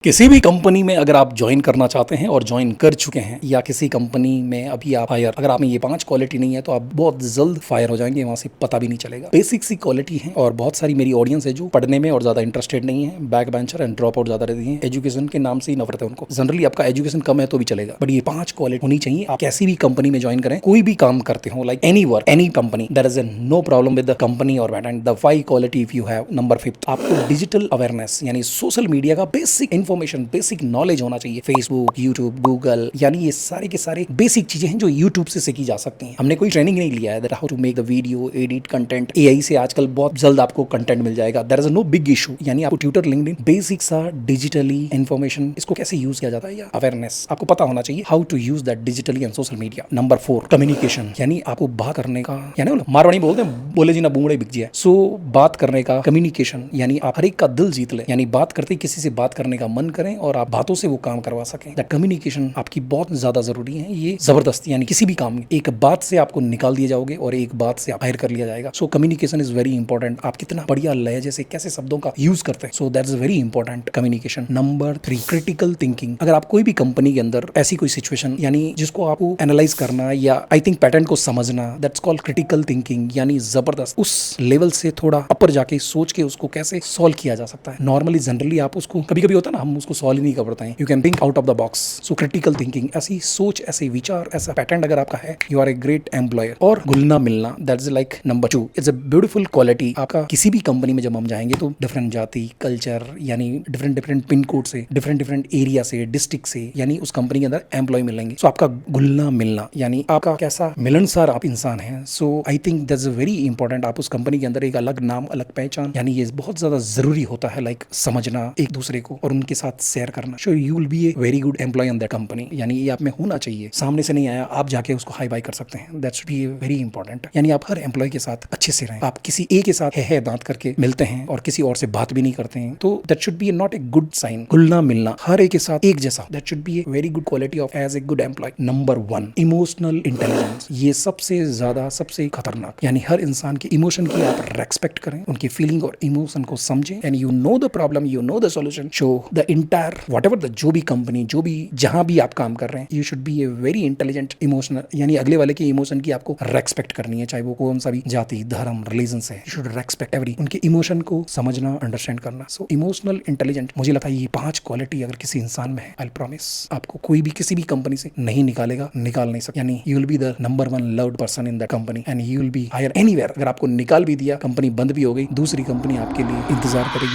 किसी भी कंपनी में अगर आप ज्वाइन करना चाहते हैं और ज्वाइन कर चुके हैं या किसी कंपनी में अभी आप हायर, अगर आप में ये 5 क्वालिटी नहीं है तो आप बहुत जल्द फायर हो जाएंगे, वहां से पता भी नहीं चलेगा। बेसिक सी क्वालिटी है और बहुत सारी मेरी ऑडियंस है जो पढ़ने में और ज्यादा इंटरेस्टेड नहीं है, backbencher and dropout ज्यादा रहती है, एजुकेशन के नाम से ही नफरत है उनको। जनरली आपका एजुकेशन कम है तो भी चलेगा, बट ये 5 क्वालिटी होनी चाहिए। आप कैसी भी कंपनी में ज्वाइन करें, कोई भी काम करते हो, like any work, any company, there is no problem with the company और but and the 5 quality if you have. Number 5, आपको डिजिटल अवेयरनेस यानी सोशल मीडिया का बेसिक इन्फॉर्मेशन, बेसिक नॉलेज होना चाहिए। फेसबुक, यूट्यूब, गूगल, यानी ये सारे के सारे बेसिक चीजें हैं जो यूट्यूब से सीखी जा सकती हैं। हमने कोई ट्रेनिंग नहीं लिया है that how to make the video, edit content. AI से आजकल बहुत जल्द आपको कंटेंट मिल जाएगा, there is no big issue. यानी आपको ट्विटर, लिंक्डइन, बेसिक सा डिजिटली इन्फॉर्मेशन, इसको कैसे यूज किया जाता है या अवेयरनेस आपको पता होना चाहिए, how to use that digitally and social media. Number 4, communication, यानी आपको बात करने का, यानी मारवाड़ी बोलते हैं बोले जी ना बूढ़े बिक जिया। सो बात करने का कम्युनिकेशन, यानी आप हर एक का दिल जीत ले, यानी बात करते किसी से बात करने का मन करें और आप बातों से वो काम करवा सकें। दैट कम्युनिकेशन आपकी बहुत ज्यादा जरूरी है। ये जबरदस्त, यानी किसी भी काम में एक बात से आपको निकाल दिया जाओगे और एक बात से आप हायर कर लिया जाएगा। So communication is very important. आप कितना बढ़िया लहजे से कैसे शब्दों का यूज करते हैं, so that is very important communication. Number 3, critical thinking. अगर आप कोई भी कंपनी के अंदर ऐसी कोई सिचुएशन यानी जिसको आपको एनालाइज करना या आई थिंक पैटर्न को समझना, दैट्स कॉल्ड क्रिटिकल थिंकिंग। यानी जबरदस्त उस लेवल से थोड़ा अपर जाके सोच के उसको कैसे सॉल्व किया जा सकता है। नॉर्मली जनरली आप उसको, कभी कभी होता है ना, हम उसको सॉल्व ही नहीं कर पाते हैं। You can think out of the box. So critical thinking, ऐसी सोच, ऐसे विचार, ऐसा पैटर्न अगर आपका है, you are a great employer. और घुलना मिलना, that is like number 2, it's a beautiful quality. आपका किसी भी कंपनी में जब हम जाएंगे तो डिफरेंट जाति, कल्चर, यानी डिफरेंट पिन कोड से, डिफरेंट एरिया से, डिस्ट्रिक्ट से, यानी उस कंपनी के अंदर एम्प्लॉय मिलेंगे। सो आपका घुलना मिलना, यानी आपका कैसा मिलनसार आप इंसान है। So I think that's very important. आप उस कंपनी के अंदर एक अलग नाम, अलग पहचान, यानी ये बहुत ज्यादा जरूरी होता है। लाइक समझना एक दूसरे को और उनके साथ शेयर करना। So you will be a very good employ in that company. यानी ये आप में होना चाहिए। सामने से नहीं आया, आप जाके उसको हाई बाई कर सकते हैं। That should be very important. यानी आप हर एम्प्लॉय के साथ अच्छे से रहें। आप किसी एक के साथ है दांत करके मिलते हैं और किसी और से बात भी नहीं करते हैं, तो that should be not a good sign. घुलना मिलना, हर एक के साथ एक जैसा, that should be a very good quality of as a good employ. Number 1, emotional intelligence. ये सबसे ज्यादा, सबसे खतरनाक, यानी हर इंसान के इमोशन की आप रेस्पेक्ट करें, उनकी फीलिंग और इमोशन को समझें, and you know the problem, you know the solution. Show the entire what ever the, जो भी कंपनी, जो भी जहां भी आप काम कर रहे हैं, you should be a very intelligent emotional, यानी अगले वाले के इमोशन की आपको रेस्पेक्ट करनी है, चाहे वो कौन सा भी जाति, धर्म, रिलीजन से। यू शुड रेस्पेक्ट एवरी, उनके इमोशन को समझना, अंडरस्टैंड करना। सो इमोशनल इंटेलिजेंट, मुझे लगता है ये 5 क्वालिटी अगर किसी इंसान में है, आई प्रॉमिस आपको कोई भी किसी भी कंपनी से नहीं निकालेगा, निकाल नहीं सकता। यानी you will be the number 1 loved person in the company and you will be hire anywhere. अगर आपको निकाल भी दिया, कंपनी बंद भी हो गई, दूसरी कंपनी आपके लिए इंतजार करेगी।